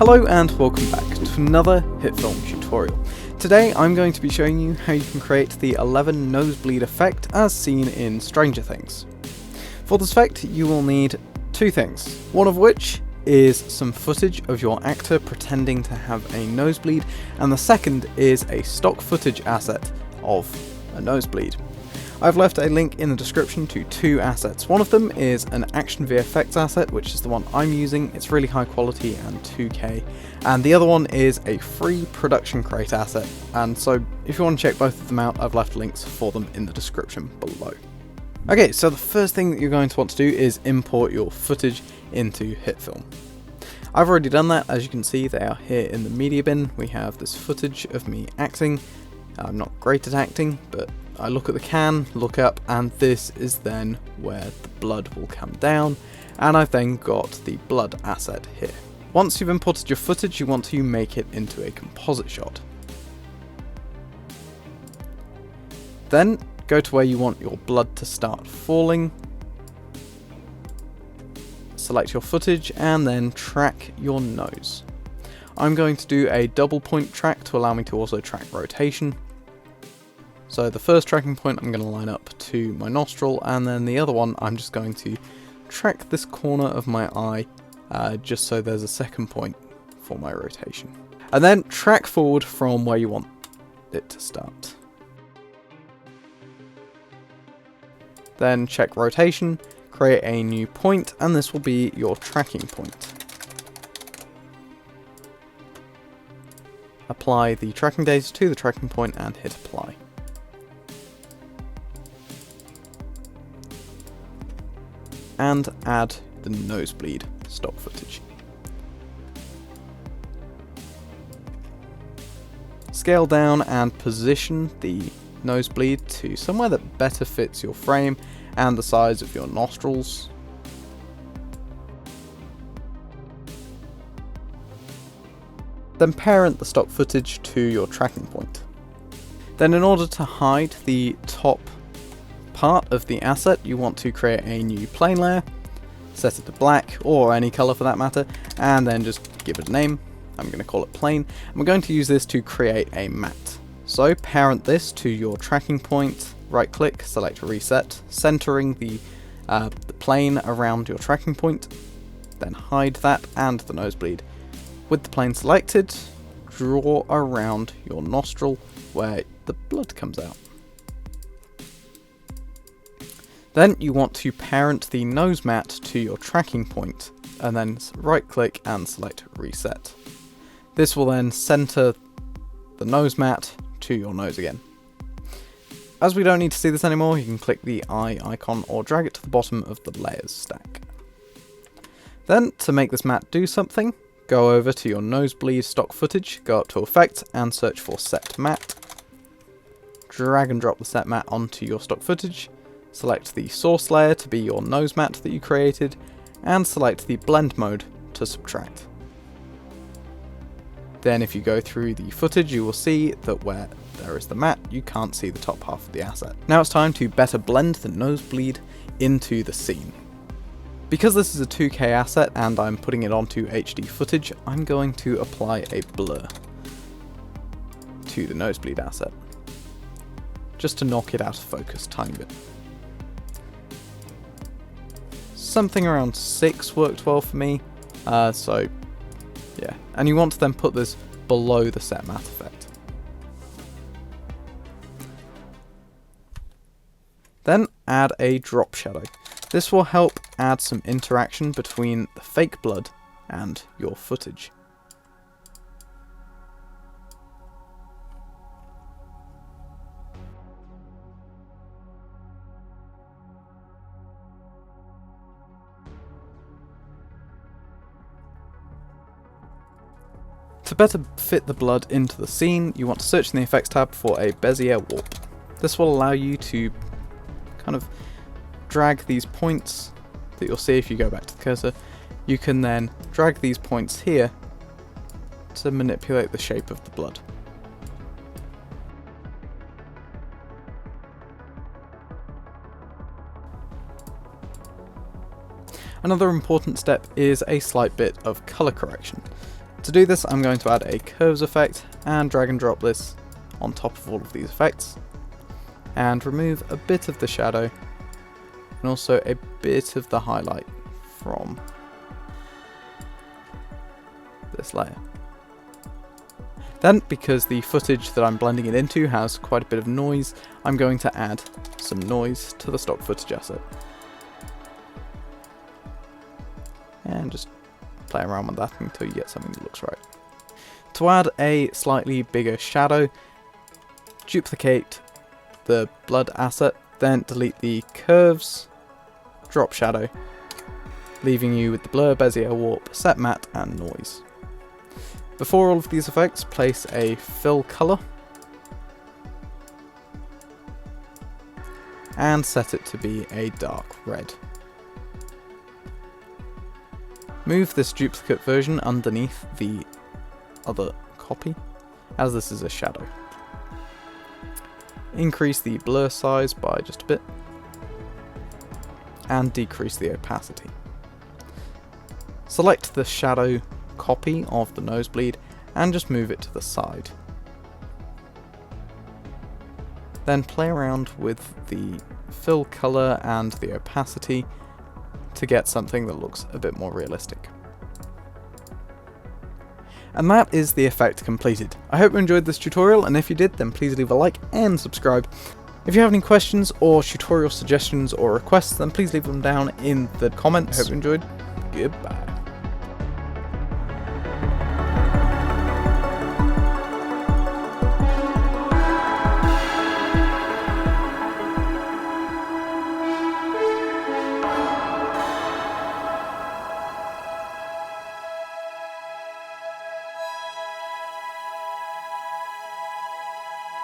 Hello and welcome back to another Hitfilm tutorial. Today I'm going to be showing you how you can create the 11 nosebleed effect as seen in Stranger Things. For this effect you will need two things, one of which is some footage of your actor pretending to have a nosebleed, and the second is a stock footage asset of a nosebleed. I've left a link in the description to two assets. One of them is an action VFX asset, which is the one I'm using. It's really high quality and 2K. And the other one is a free production crate asset. And so if you want to check both of them out, I've left links for them in the description below. Okay, so the first thing that you're going to want to do is import your footage into Hitfilm. I've already done that. As you can see, they are here in the media bin. We have this footage of me acting. I'm not great at acting, but I look at the can, look up, and this is then where the blood will come down, and I've then got the blood asset here. Once you've imported your footage, you want to make it into a composite shot. Then go to where you want your blood to start falling, select your footage, and then track your nose. I'm going to do a double point track to allow me to also track rotation. So the first tracking point I'm going to line up to my nostril, and then the other one I'm just going to track this corner of my eye just so there's a second point for my rotation. And then track forward from where you want it to start. Then check rotation, create a new point, and this will be your tracking point. Apply the tracking data to the tracking point and hit apply. And add the nosebleed stock footage. Scale down and position the nosebleed to somewhere that better fits your frame and the size of your nostrils. Then parent the stock footage to your tracking point. Then in order to hide the top part of the asset, you want to create a new plane layer, set it to black or any color for that matter, and then just give it a name. I'm going to call it plane, and we're going to use this to create a matte. So parent this to your tracking point, right click, select reset, centering the plane around your tracking point, then hide that and the nosebleed. With the plane selected, draw around your nostril where the blood comes out. Then you want to parent the nose mat to your tracking point, and then right click and select reset. This will then center the nose mat to your nose again. As we don't need to see this anymore, you can click the eye icon or drag it to the bottom of the layers stack. Then to make this mat do something, go over to your nosebleed stock footage, go up to effect and search for set matte. Drag and drop the set matte onto your stock footage. Select the source layer to be your nose mat that you created, and select the blend mode to subtract. Then if you go through the footage, you will see that where there is the matte, you can't see the top half of the asset. Now it's time to better blend the nosebleed into the scene. Because this is a 2K asset and I'm putting it onto HD footage, I'm going to apply a blur to the nosebleed asset, just to knock it out of focus a tiny bit. Something around 6 worked well for me, so yeah, and you want to then put this below the set matte effect. Then add a drop shadow. This will help add some interaction between the fake blood and your footage. To better fit the blood into the scene, you want to search in the effects tab for a Bezier warp. This will allow you to kind of drag these points that you'll see if you go back to the cursor. You can then drag these points here to manipulate the shape of the blood. Another important step is a slight bit of color correction. To do this, I'm going to add a curves effect and drag and drop this on top of all of these effects, and remove a bit of the shadow and also a bit of the highlight from this layer. Then, because the footage that I'm blending it into has quite a bit of noise, I'm going to add some noise to the stock footage asset. And just play around with that until you get something that looks right. To add a slightly bigger shadow, duplicate the blood asset, then delete the curves, drop shadow, leaving you with the blur, bezier, warp, set matte, and noise. Before all of these effects, place a fill color and set it to be a dark red. Move this duplicate version underneath the other copy, as this is a shadow. Increase the blur size by just a bit, and decrease the opacity. Select the shadow copy of the nosebleed and just move it to the side. Then play around with the fill color and the opacity to get something that looks a bit more realistic. And that is the effect completed. I hope you enjoyed this tutorial, and if you did, then please leave a like and subscribe. If you have any questions or tutorial suggestions or requests, then please leave them down in the comments. I hope you enjoyed. Goodbye.